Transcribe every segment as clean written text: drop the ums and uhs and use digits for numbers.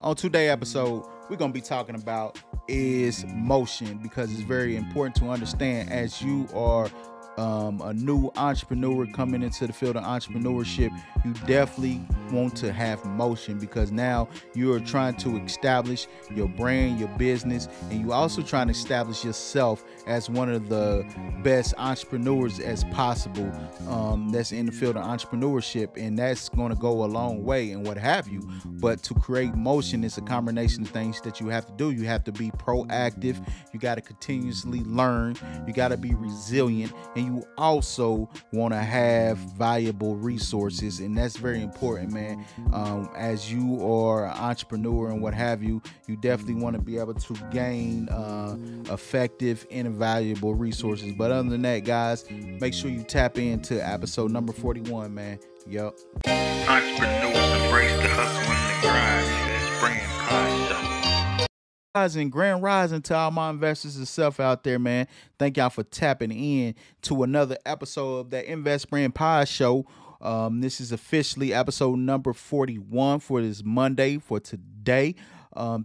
On today's episode, we're going to be talking about is motion, because it's very important to understand as you are a new entrepreneur coming into the field of entrepreneurship. You definitely want to have motion, because now you're trying to establish your brand, your business, and you also trying to establish yourself as one of the best entrepreneurs as possible that's in the field of entrepreneurship, and that's going to go a long way and what have you. But to create motion, it's a combination of things that you have to do. You have to be proactive, you got to continuously learn, you got to be resilient, and you also want to have valuable resources, and that's very important, man. As you are an entrepreneur and what have you, you definitely want to be able to gain effective and valuable resources. But other than that, guys, make sure you tap into episode number 41, man. Yup. Entrepreneurs embrace the hustle and the grind. It's brand Podshow. And grand rising to all my investors and stuff out there, man. Thank y'all for tapping in to another episode of that Invest Brand Podshow. This is officially episode number 41 for this Monday, for today.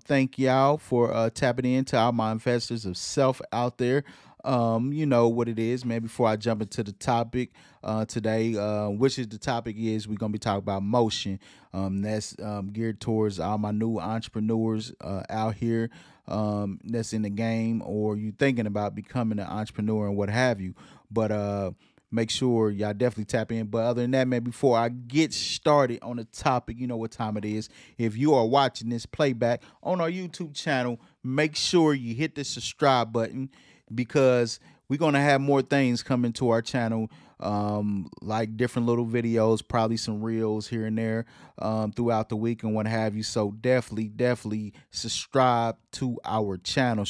Thank y'all for tapping in to all my investors of self out there. You know what it is, man. Before I jump into the topic today, which is the topic is, we're going to be talking about motion. That's geared towards all my new entrepreneurs out here that's in the game, or you thinking about becoming an entrepreneur and what have you. But make sure y'all definitely tap in. But other than that, man, before I get started on the topic, you know what time it is. If you are watching this playback on our YouTube channel, make sure you hit the subscribe button, because we're going to have more things coming to our channel, like different little videos, probably some reels here and there throughout the week and what have you. So definitely subscribe to our channel.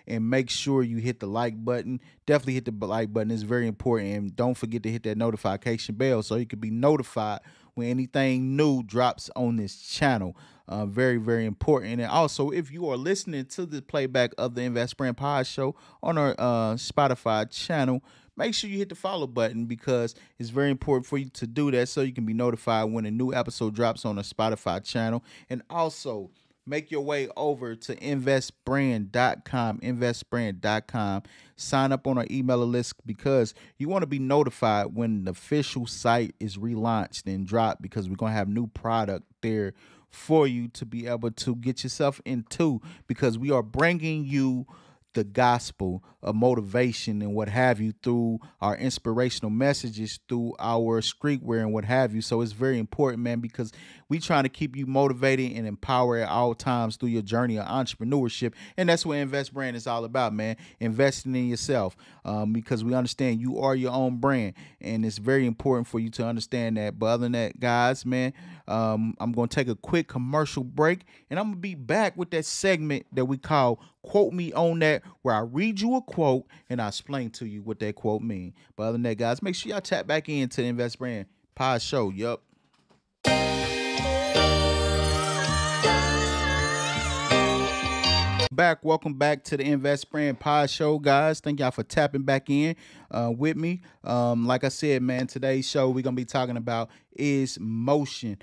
And make sure you hit the like button. Definitely hit the like button. It's very important. And don't forget to hit that notification bell so you can be notified when anything new drops on this channel. Very important. And also, if you are listening to the playback of the Invest Brand Podshow on our Spotify channel, make sure you hit the follow button, because it's very important for you to do that so you can be notified when a new episode drops on the Spotify channel. And also, make your way over to investbrand.com, sign up on our email list, because you want to be notified when the official site is relaunched and dropped, because we're going to have new product there for you to be able to get yourself into, because we are bringing you the gospel of motivation and what have you through our inspirational messages, through our streetwear and what have you. So it's very important, man, because we trying to keep you motivated and empowered at all times through your journey of entrepreneurship. And that's what Invest Brand is all about, man. Investing in yourself, because we understand you are your own brand, and it's very important for you to understand that. But other than that, guys, man, I'm going to take a quick commercial break, and I'm going to be back with that segment that we call Quote Me On That, where I read you a quote and I explain to you what that quote means. But other than that, guys, make sure y'all tap back into the Invest Brand Pod Show. Yup. Welcome back to the Invest Brand Pod Show, guys. Thank y'all for tapping back in with me. Like I said, man, today's show we're gonna be talking about is motion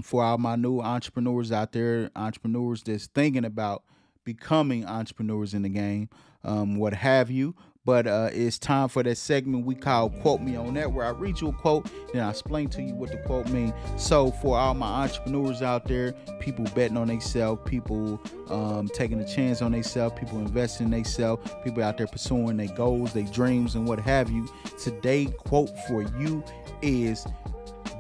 for all my new entrepreneurs out there, entrepreneurs that's thinking about becoming entrepreneurs in the game, what have you. But it's time for that segment we call Quote Me On That, where I read you a quote and I explain to you what the quote means. So for all my entrepreneurs out there, people betting on themselves, people taking a chance on themselves, people investing in themselves, people out there pursuing their goals, their dreams, and what have you, today's quote for you is: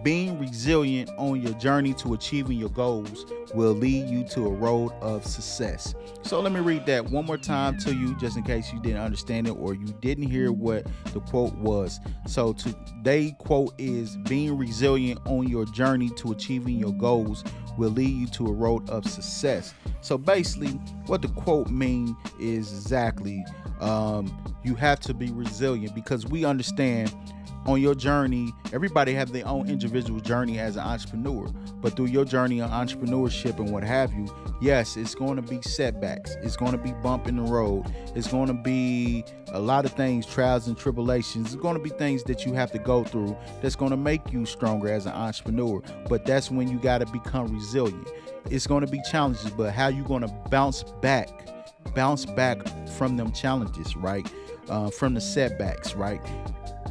being resilient on your journey to achieving your goals will lead you to a road of success. So let me read that one more time to you, just in case you didn't understand it or you didn't hear what the quote was. So today's quote is: being resilient on your journey to achieving your goals will lead you to a road of success. So basically what the quote means is exactly, you have to be resilient, because we understand on your journey, everybody have their own individual journey as an entrepreneur, but through your journey of entrepreneurship and what have you, yes, it's going to be setbacks, it's going to be bump in the road, it's going to be a lot of things, trials and tribulations. It's going to be things that you have to go through that's going to make you stronger as an entrepreneur, but that's when you got to become resilient. It's going to be challenges, but how you going to bounce back from them challenges, right? From the setbacks, right?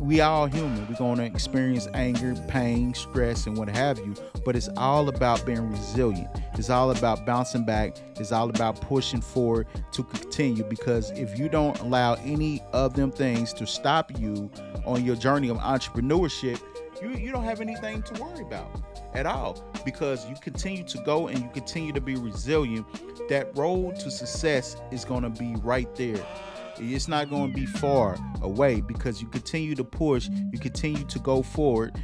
We all human. We're going to experience anger, pain, stress, and what have you, but it's all about being resilient. It's all about bouncing back. It's all about pushing forward to continue, because if you don't allow any of them things to stop you on your journey of entrepreneurship, you don't have anything to worry about at all, because you continue to go and you continue to be resilient. That road to success is going to be right there. It's not going to be far away, because you continue to push, you continue to go forward,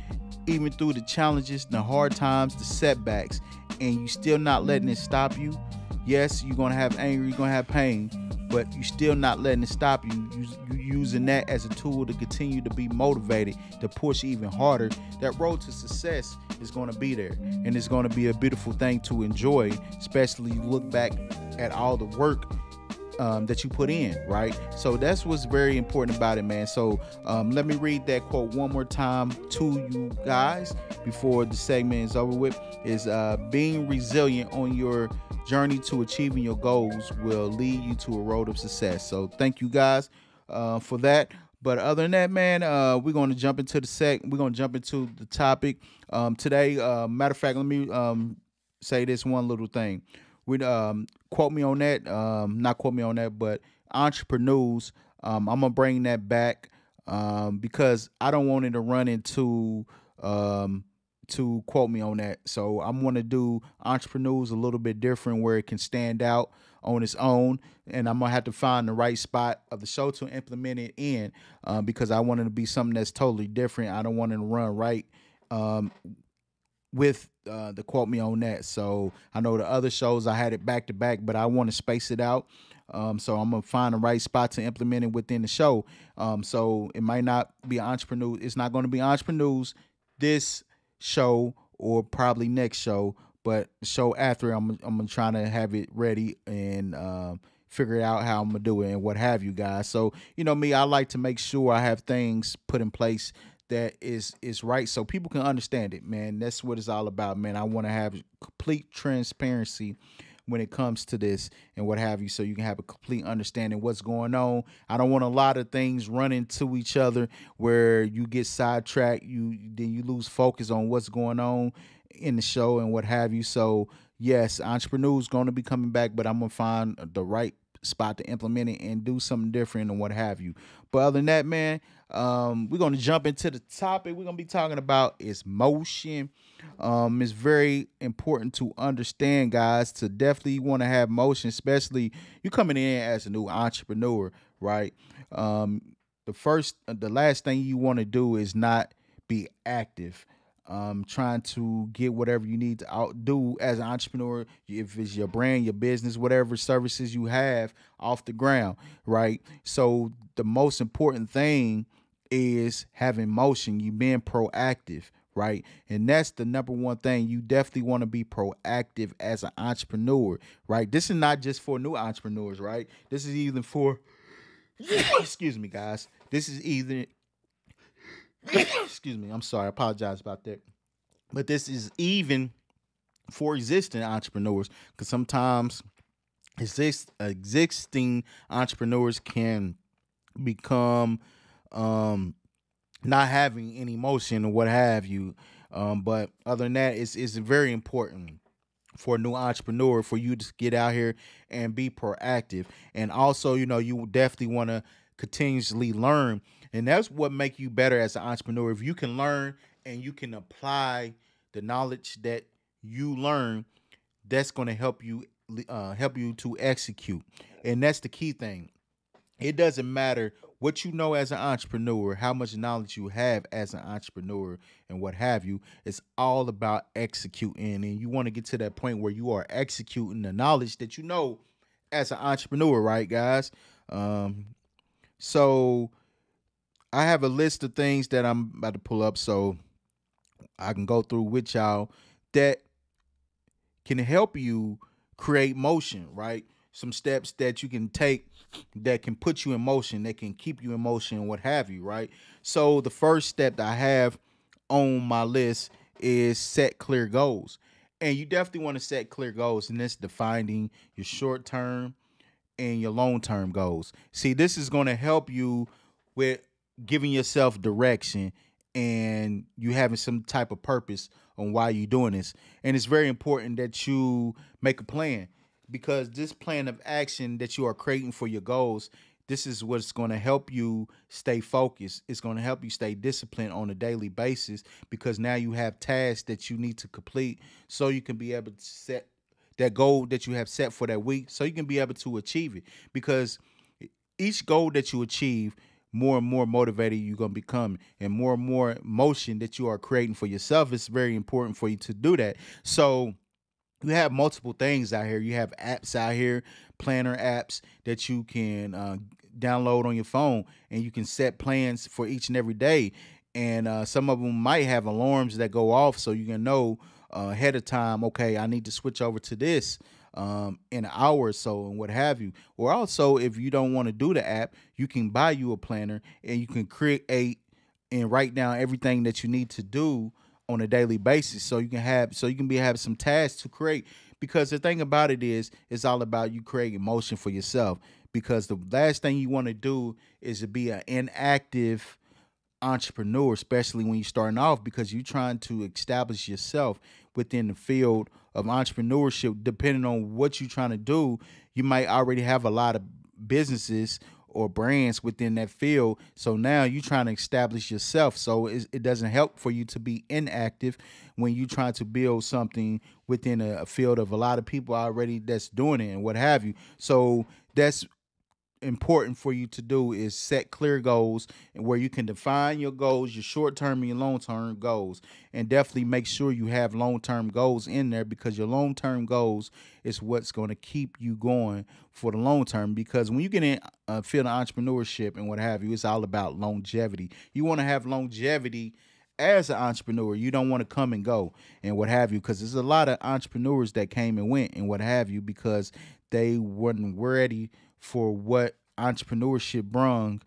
even through the challenges, the hard times, the setbacks, and you still not letting it stop you. Yes, you're going to have anger, you're going to have pain, but you still not letting it stop you. You using that as a tool to continue to be motivated, to push even harder. That road to success is going to be there, and it's going to be a beautiful thing to enjoy, especially you look back at all the work that you put in, right? So that's what's very important about it, man. So let me read that quote one more time to you guys before the segment is over with. Is being resilient on your journey to achieving your goals will lead you to a road of success. So thank you guys for that. But other than that, man, we're going to jump into the topic today. Matter of fact, let me say this one little thing. We quote me on that, not quote me on that, but entrepreneurs. I'm gonna bring that back because I don't want it to run into to quote me on that. So I'm gonna do entrepreneurs a little bit different, where it can stand out on its own, and I'm gonna have to find the right spot of the show to implement it in, because I want it to be something that's totally different. I don't want it to run right with the quote me on that. So I know the other shows I had it back to back, but I want to space it out. So I'm gonna find the right spot to implement it within the show. So it might not be entrepreneur. It's not going to be entrepreneurs this show or probably next show, but the show after I'm trying to have it ready and figure out how I'm gonna do it and what have you guys. So you know me, I like to make sure I have things put in place that is right, so people can understand it, man. That's what it's all about, man. I want to have complete transparency when it comes to this and what have you, so you can have a complete understanding what's going on. I don't want a lot of things run into each other where you get sidetracked, then you lose focus on what's going on in the show and what have you. So yes, entrepreneurs going to be coming back, but I'm gonna find the right spot to implement it and do something different and what have you. But other than that, man, we're going to jump into the topic we're going to be talking about is motion. It's very important to understand, guys, to definitely want to have motion, especially you coming in as a new entrepreneur, right? The last thing you want to do is not be active. Trying to get whatever you need to outdo as an entrepreneur, if it's your brand, your business, whatever services you have off the ground, right? So the most important thing is having motion, you being proactive, right? And that's the number one thing. You definitely want to be proactive as an entrepreneur, right? This is not just for new entrepreneurs, right? This is even for, excuse me, guys. This is either excuse me, I'm sorry, I apologize about that. But this is even for existing entrepreneurs, because sometimes existing entrepreneurs can become not having any motion or what have you. But other than that, it's very important for a new entrepreneur for you to get out here and be proactive. And also, you know, you definitely want to continuously learn. And that's what make you better as an entrepreneur. If you can learn and you can apply the knowledge that you learn, that's going to help you to execute. And that's the key thing. It doesn't matter what you know as an entrepreneur, how much knowledge you have as an entrepreneur and what have you. It's all about executing. And you want to get to that point where you are executing the knowledge that you know as an entrepreneur, right, guys? So I have a list of things that I'm about to pull up so I can go through with y'all that can help you create motion, right? Some steps that you can take that can put you in motion, that can keep you in motion, and what have you, right? So the first step that I have on my list is set clear goals. And you definitely want to set clear goals, and that's defining your short term and your long term goals. See, this is going to help you with giving yourself direction and you having some type of purpose on why you're doing this. And it's very important that you make a plan because this plan of action that you are creating for your goals, this is what's going to help you stay focused. It's going to help you stay disciplined on a daily basis because now you have tasks that you need to complete so you can be able to set that goal that you have set for that week so you can be able to achieve it because each goal that you achieve, more and more motivated you're going to become and more motion that you are creating for yourself. It's very important for you to do that. So you have multiple things out here. You have apps out here, planner apps that you can download on your phone, and you can set plans for each and every day. And some of them might have alarms that go off, so you can know ahead of time. Okay, I need to switch over to this in an hour or so, and what have you. Or also, if you don't want to do the app, you can buy you a planner, and you can create and write down everything that you need to do on a daily basis so you can have some tasks to create because the thing about it is it's all about you creating motion for yourself because the last thing you want to do is to be an inactive entrepreneur, especially when you're starting off because you're trying to establish yourself within the field of entrepreneurship. Depending on what you're trying to do, you might already have a lot of businesses or brands within that field. So now you're trying to establish yourself. So it doesn't help for you to be inactive when you're trying to build something within a field of a lot of people already that's doing it and what have you. So that's important for you to do is set clear goals and where you can define your goals, your short-term and your long-term goals, and definitely make sure you have long-term goals in there because your long-term goals is what's going to keep you going for the long term. Because when you get in field of entrepreneurship and what have you, it's all about longevity. You want to have longevity as an entrepreneur. You don't want to come and go and what have you, because there's a lot of entrepreneurs that came and went and what have you because they weren't ready for what entrepreneurship brung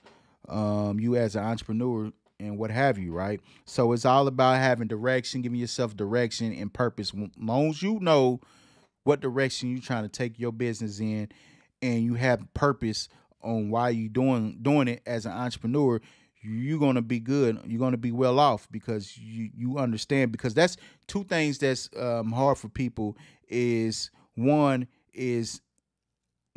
you as an entrepreneur and what have you, right? So it's all about having direction, giving yourself direction and purpose. As long as you know what direction you're trying to take your business in and you have purpose on why you doing it as an entrepreneur, you're gonna be good. You're gonna be well off because you understand. Because that's two things that's hard for people. Is one is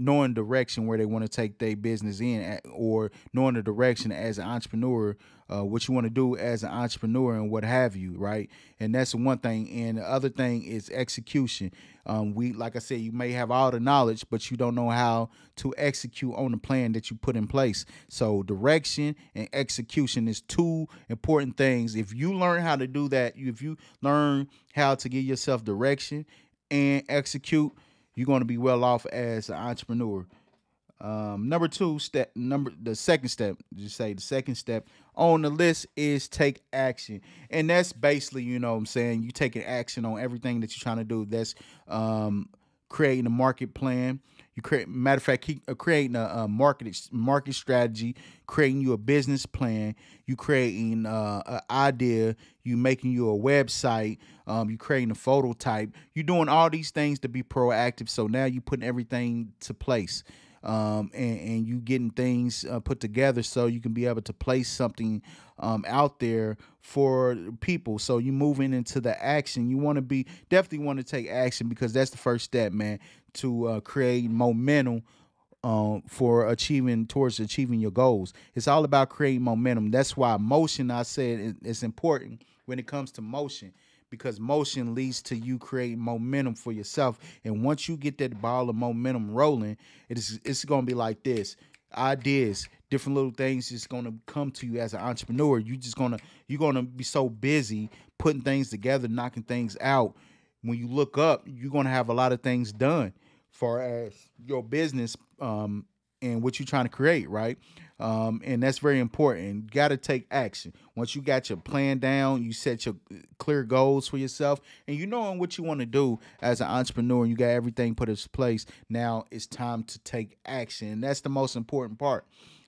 knowing direction where they want to take their business in or knowing the direction as an entrepreneur, what you want to do as an entrepreneur and what have you, right? And that's one thing. And the other thing is execution. Like I said, you may have all the knowledge, but you don't know how to execute on the plan that you put in place. So direction and execution is two important things. If you learn how to do that, if you learn how to give yourself direction and execute, you're going to be well off as an entrepreneur. The second step on the list is take action. And that's basically, what I'm saying, you taking action on everything that you're trying to do. That's creating a market plan. Creating a market strategy, creating you a business plan, you creating an idea, you making you a website, you creating a photo type. You're doing all these things to be proactive. So now you putting everything to place. And you getting things put together so you can be able to place something out there for people. So you moving into the action. You definitely want to take action because that's the first step, man, to create momentum towards achieving your goals. It's all about creating momentum. That's why motion, I said, is important when it comes to motion. Because motion leads to you creating momentum for yourself. And once you get that ball of momentum rolling, it's going to be like this. Ideas, different little things is going to come to you as an entrepreneur. You're going to be so busy putting things together, knocking things out. When you look up, you're going to have a lot of things done far as your business and what you're trying to create, right? And that's very important. You got to take action. Once you got your plan down, you set your clear goals for yourself, and you know what you want to do as an entrepreneur, and you got everything put in place. Now it's time to take action. And that's the most important part,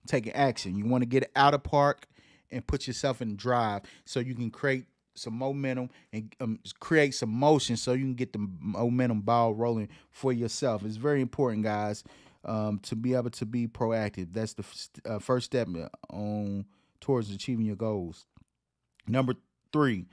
taking action. You want to get out of park and put yourself in drive so you can create some momentum and create some motion so you can get the momentum ball rolling for yourself. It's very important, guys, to be able to be proactive. That's the first step on towards achieving your goals. Number 3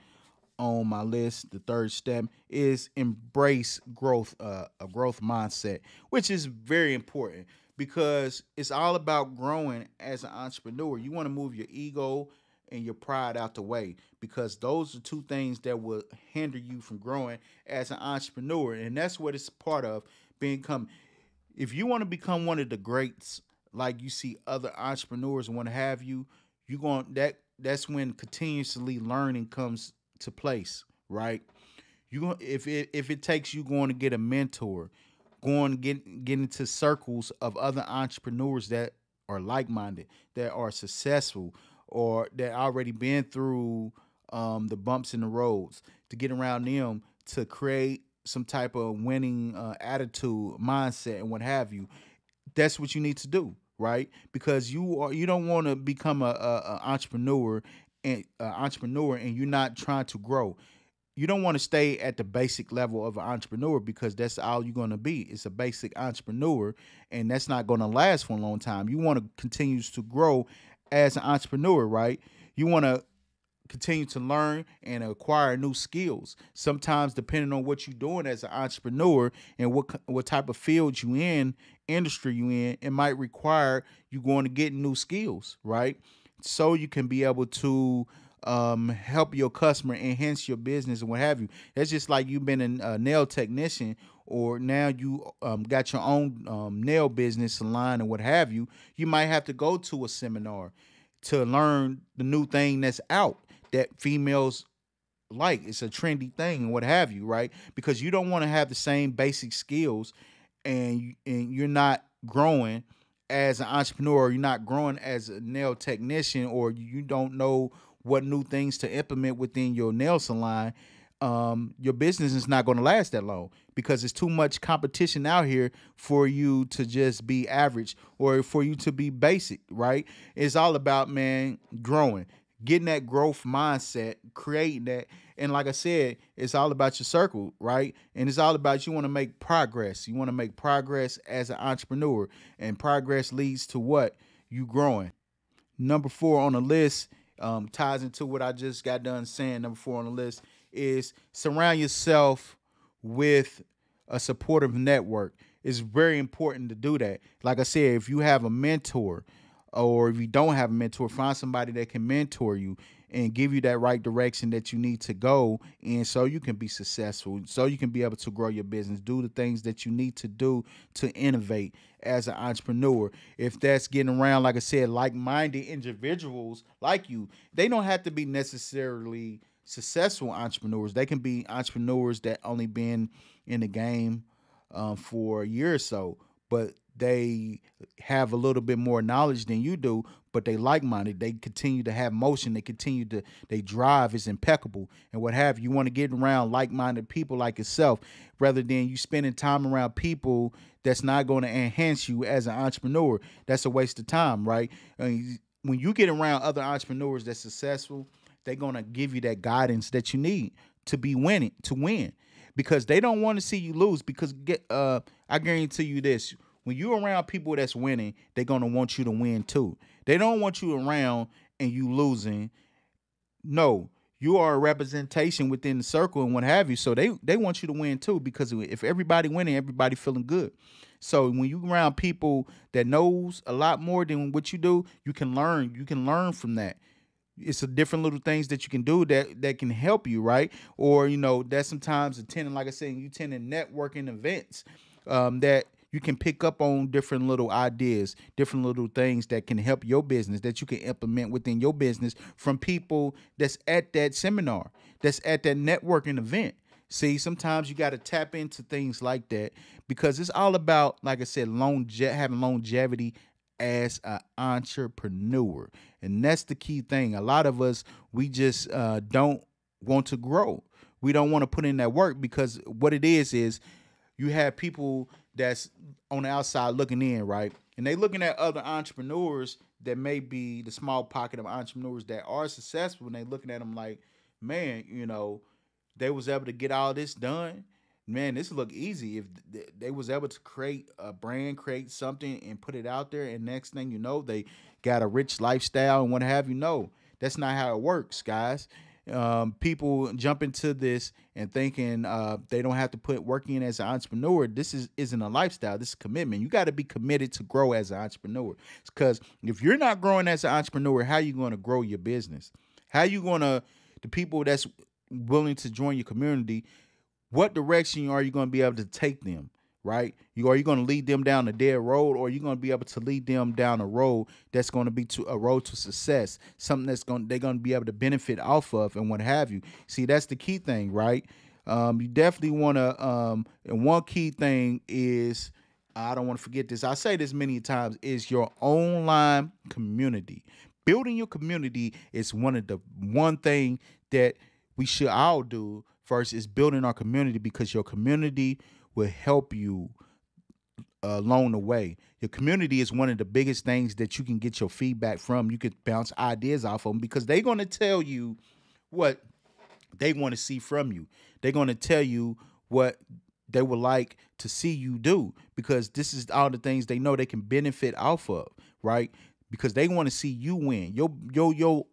on my list, the third step is embrace growth, a growth mindset, which is very important because it's all about growing as an entrepreneur. You want to move your ego and your pride out the way because those are two things that will hinder you from growing as an entrepreneur. And that's what it's part of become. If you want to become one of the greats, like you see other entrepreneurs and what have you, you going that's when continuously learning comes to place, right? If it takes you going to get a mentor, going to get into circles of other entrepreneurs that are like minded, that are successful, or that already been through the bumps in the roads, to get around them to create some type of winning attitude, mindset, and what have you. That's what you need to do, right? Because you don't want to become a entrepreneur and you're not trying to grow. You don't want to stay at the basic level of an entrepreneur because that's all you're going to be. It's a basic entrepreneur, and that's not going to last for a long time. You want to continue to grow as an entrepreneur, right? You want to continue to learn and acquire new skills. Sometimes, depending on what you're doing as an entrepreneur and what type of field you in, industry you in, it might require you going to get new skills, right? So you can be able to help your customer, enhance your business, and what have you. That's just like you've been a nail technician, or now you got your own nail business line and what have you. You might have to go to a seminar to learn the new thing that's out that females like. It's a trendy thing and what have you, right? Because you don't want to have the same basic skills and you're not growing as an entrepreneur, you're not growing as a nail technician, or you don't know what new things to implement within your nail salon. Your business is not going to last that long because there's too much competition out here for you to just be average or for you to be basic, right? It's all about, man, growing, getting that growth mindset, creating that. And like I said, it's all about your circle, right? And it's all about you want to make progress. You want to make progress as an entrepreneur, and progress leads to what? You growing. Number 4 on the list ties into what I just got done saying. Number 4 on the list is surround yourself with a supportive network. It's very important to do that. Like I said, if you have a mentor, or if you don't have a mentor, find somebody that can mentor you and give you that right direction that you need to go in so you can be successful, so you can be able to grow your business, do the things that you need to do to innovate as an entrepreneur. If that's getting around, like I said, like-minded individuals like you, they don't have to be necessarily successful entrepreneurs. They can be entrepreneurs that only been in the game for a year or so, but they have a little bit more knowledge than you do, but they like-minded. They continue to have motion. They drive is impeccable and what have you. You want to get around like-minded people like yourself rather than you spending time around people that's not going to enhance you as an entrepreneur. That's a waste of time, right? When you get around other entrepreneurs that's successful, they're going to give you that guidance that you need to win, because they don't want to see you lose. Because I guarantee you this. When you're around people that's winning, they're going to want you to win too. They don't want you around and you losing. No, you are a representation within the circle and what have you. So they want you to win too, because if everybody winning, everybody feeling good. So when you around people that knows a lot more than what you do, you can learn. You can learn from that. It's a different little things that you can do that can help you, right? Or, that's sometimes attending, like I said, you attending networking events that you can pick up on different little ideas, different little things that can help your business, that you can implement within your business from people that's at that seminar, that's at that networking event. See, sometimes you got to tap into things like that because it's all about, like I said, having longevity as an entrepreneur. And that's the key thing. A lot of us, we just don't want to grow. We don't want to put in that work because what it is you have people that's on the outside looking in, right? And they looking at other entrepreneurs that may be the small pocket of entrepreneurs that are successful, and they looking at them like, man, they was able to get all this done. Man, this look easy if they was able to create a brand, create something, and put it out there. And next thing you know, they got a rich lifestyle and what have you. No, that's not how it works, guys. People jump into this and thinking they don't have to put work in as an entrepreneur. Isn't a lifestyle. This is commitment. You got to be committed to grow as an entrepreneur. Because if you're not growing as an entrepreneur, how are you going to grow your business? How you going to the people that's willing to join your community? What direction are you going to be able to take them? Right? Are you going to lead them down a dead road, or are you going to be able to lead them down a road that's going to be to a road to success, something they're going to be able to benefit off of and what have you. See, that's the key thing, right? You definitely want to. And one key thing is, I don't want to forget this. I say this many times: is your online community. Building your community is one thing that we should all do first. Is building our community, because your community will help you along the way. Your community is one of the biggest things that you can get your feedback from. You could bounce ideas off of them because they're going to tell you what they want to see from you. They're going to tell you what they would like to see you do, because this is all the things they know they can benefit off of, right? Because they want to see you win. Your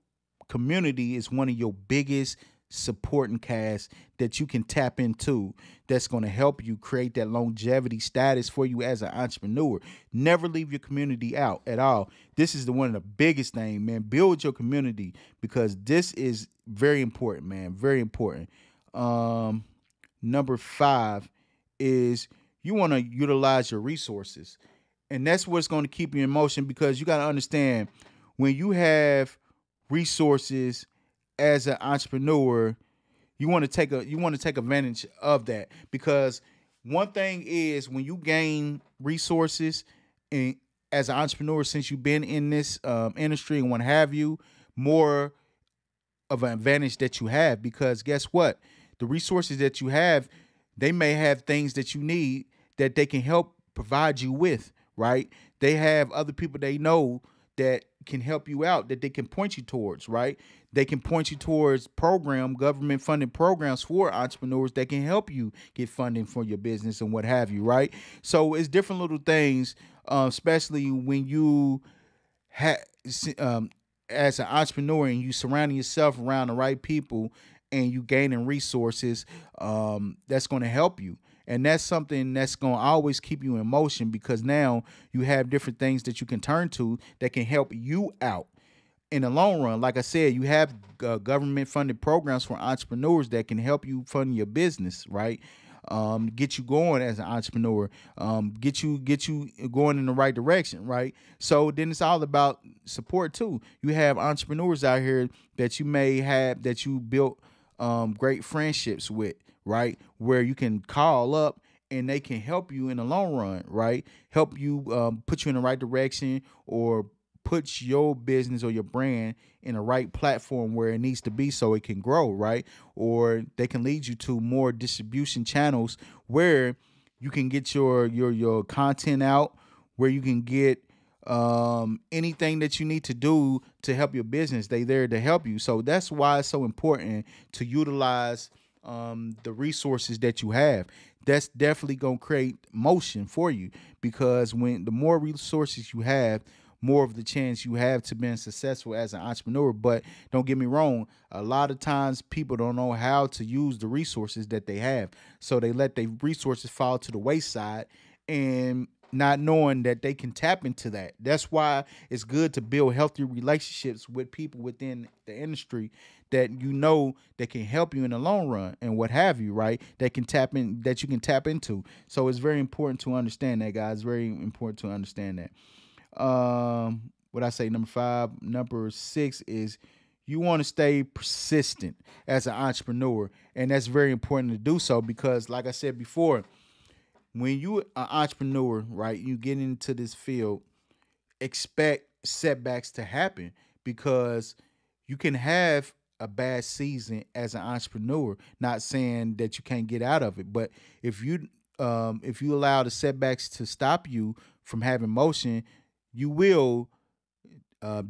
community is one of your biggest supporting cast that you can tap into, that's going to help you create that longevity status for you as an entrepreneur. Never leave your community out at all. This is one of the biggest things, man. Build your community, because this is very important, man. Very important. Number 5 is you want to utilize your resources. And that's what's going to keep you in motion, because you got to understand, when you have resources as an entrepreneur, you want to take advantage of that. Because one thing is, when you gain resources and as an entrepreneur, since you've been in this industry and what have you, more of an advantage that you have, because guess what? The resources that you have, they may have things that you need that they can help provide you with, right? They have other people they know that can help you out, that they can point you towards, right? They can point you towards government funded programs for entrepreneurs that can help you get funding for your business and what have you, right? So it's different little things, especially when you as an entrepreneur and you surrounding yourself around the right people and you gaining resources, that's going to help you. And that's something that's going to always keep you in motion, because now you have different things that you can turn to that can help you out in the long run. Like I said, you have government funded programs for entrepreneurs that can help you fund your business, right? Get you going as an entrepreneur, get you going in the right direction, right? So then it's all about support too. You have entrepreneurs out here that you may have, that you built great friendships with, right? Where you can call up and they can help you in the long run, right? Help you put you in the right direction, or put your business or your brand in the right platform where it needs to be so it can grow, right? Or they can lead you to more distribution channels where you can get your content out, where you can get anything that you need to do to help your business. They there to help you. So that's why it's so important to utilize the resources that you have. That's definitely going to create motion for you, because when the more resources you have, more of the chance you have to being successful as an entrepreneur. But don't get me wrong, a lot of times people don't know how to use the resources that they have. So they let their resources fall to the wayside, and not knowing that they can tap into that. That's why it's good to build healthy relationships with people within the industry that you know that can help you in the long run and what have you, right? That you can tap into. So it's very important to understand that, guys. Very important to understand that. What I say, number 5. Number 6 is you want to stay persistent as an entrepreneur. And that's very important to do so, because like I said before, when you are an entrepreneur, right, you get into this field, expect setbacks to happen, because you can have a bad season as an entrepreneur. Not saying that you can't get out of it, but if you allow the setbacks to stop you from having motion, you will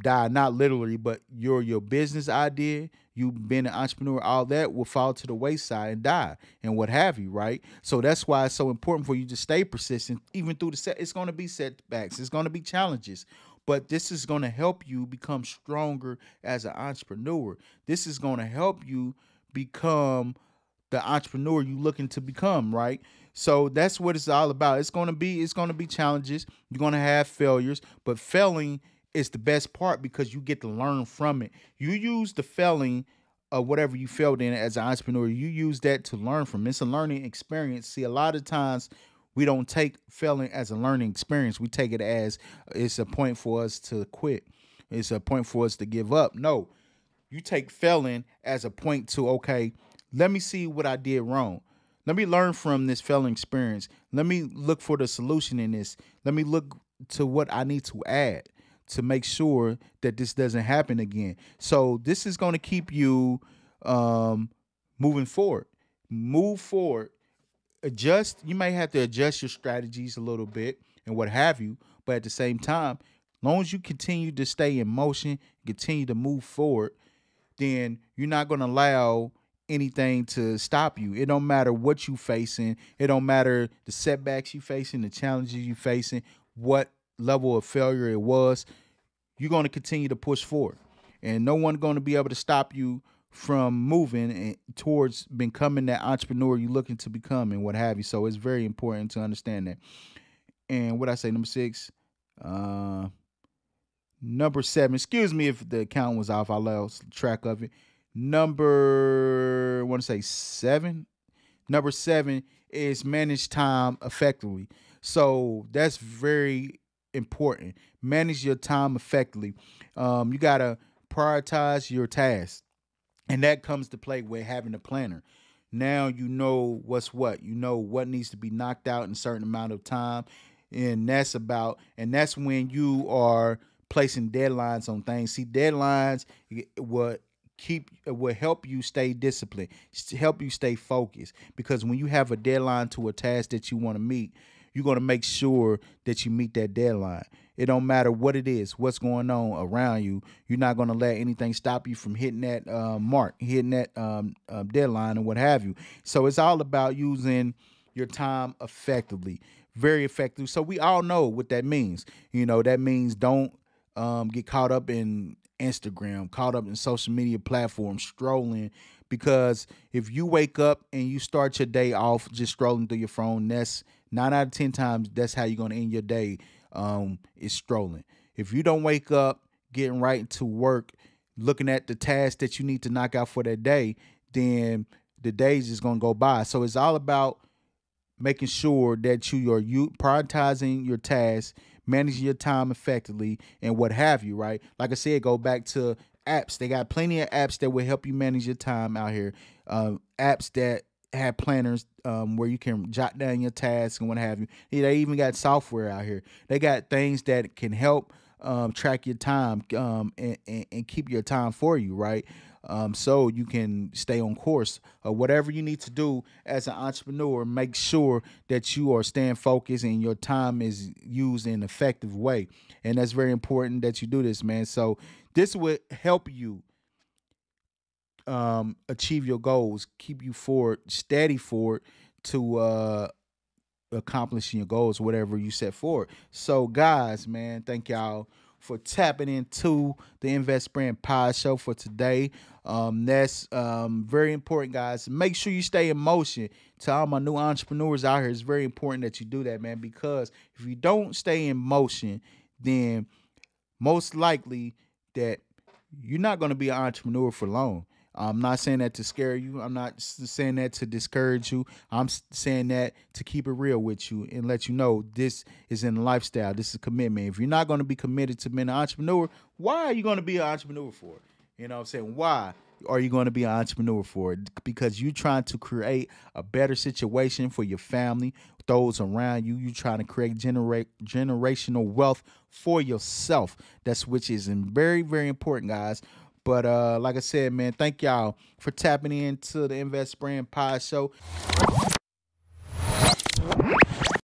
die. Not literally, but your business idea, you being an entrepreneur, all that will fall to the wayside and die and what have you, right? So that's why it's so important for you to stay persistent even through the set. It's going to be setbacks, it's going to be challenges, but this is going to help you become stronger as an entrepreneur. This is going to help you become the entrepreneur you looking to become, right? So that's what it's all about. It's going to be challenges. You're going to have failures, but failing is the best part because you get to learn from it. You use the failing of whatever you failed in as an entrepreneur. You use that to learn from. It's a learning experience. See, a lot of times we don't take failing as a learning experience. We take it as it's a point for us to quit. It's a point for us to give up. No, you take failing as a point to, okay, let me see what I did wrong. Let me learn from this failing experience. Let me look for the solution in this. Let me look to what I need to add to make sure that this doesn't happen again. So this is going to keep you moving forward. Move forward. Adjust. You may have to adjust your strategies a little bit and what have you, but at the same time, as long as you continue to stay in motion, continue to move forward, then you're not going to allow anything to stop you. It don't matter what you facing. It don't matter the setbacks you facing, the challenges you facing, what level of failure it was. You're going to continue to push forward, and no one going to be able to stop you from moving towards becoming that entrepreneur you're looking to become and what have you. So it's very important to understand that. And what I say, number 6, number 7. Excuse me if the count was off. I lost track of it. I want to say 7. Number 7 is manage time effectively. So that's very important. Manage your time effectively. You gotta prioritize your tasks, and that comes to play with having a planner. Now you know what's what. You know what needs to be knocked out in a certain amount of time, and that's when you are placing deadlines on things. See, deadlines will help you stay disciplined, help you stay focused. Because when you have a deadline to a task that you want to meet, you're going to make sure that you meet that deadline. It don't matter what it is, what's going on around you. You're not going to let anything stop you from hitting that mark, hitting that deadline and what have you. So it's all about using your time effectively, very effective. So we all know what that means. That means don't get caught up in Instagram, caught up in social media platforms, strolling. Because if you wake up and you start your day off just scrolling through your phone, that's 9 out of 10 times that's how you're gonna end your day. Is strolling. If you don't wake up, getting right into work, looking at the tasks that you need to knock out for that day, then the day's just gonna go by. So it's all about making sure that you prioritizing your tasks, managing your time effectively, and what have you, right? Like I said, go back to apps. They got plenty of apps that will help you manage your time out here. Apps that have planners where you can jot down your tasks and what have you. They even got software out here. They got things that can help track your time and keep your time for you, right? So you can stay on course. Whatever you need to do as an entrepreneur, make sure that you are staying focused and your time is used in an effective way. And that's very important that you do this, man. So this would help you achieve your goals, keep you forward, steady forward to accomplishing your goals, whatever you set forward. So, guys, man, thank y'all for tapping into the Invest Brand Pod Show for today. That's very important, guys. Make sure you stay in motion. To all my new entrepreneurs out here, it's very important that you do that, man, because if you don't stay in motion, then most likely that you're not going to be an entrepreneur for long. I'm not saying that to scare you. I'm not saying that to discourage you. I'm saying that to keep it real with you and let you know this is in a lifestyle. This is a commitment. If you're not going to be committed to being an entrepreneur, why are you going to be an entrepreneur for? You know what I'm saying? Why? or you're going to be an entrepreneur for it, because you're trying to create a better situation for your family, those around you. You're trying to create generational wealth for yourself. That's which is very, very important, guys. But like I said, man, thank y'all for tapping into the Invest Brand Pod Show.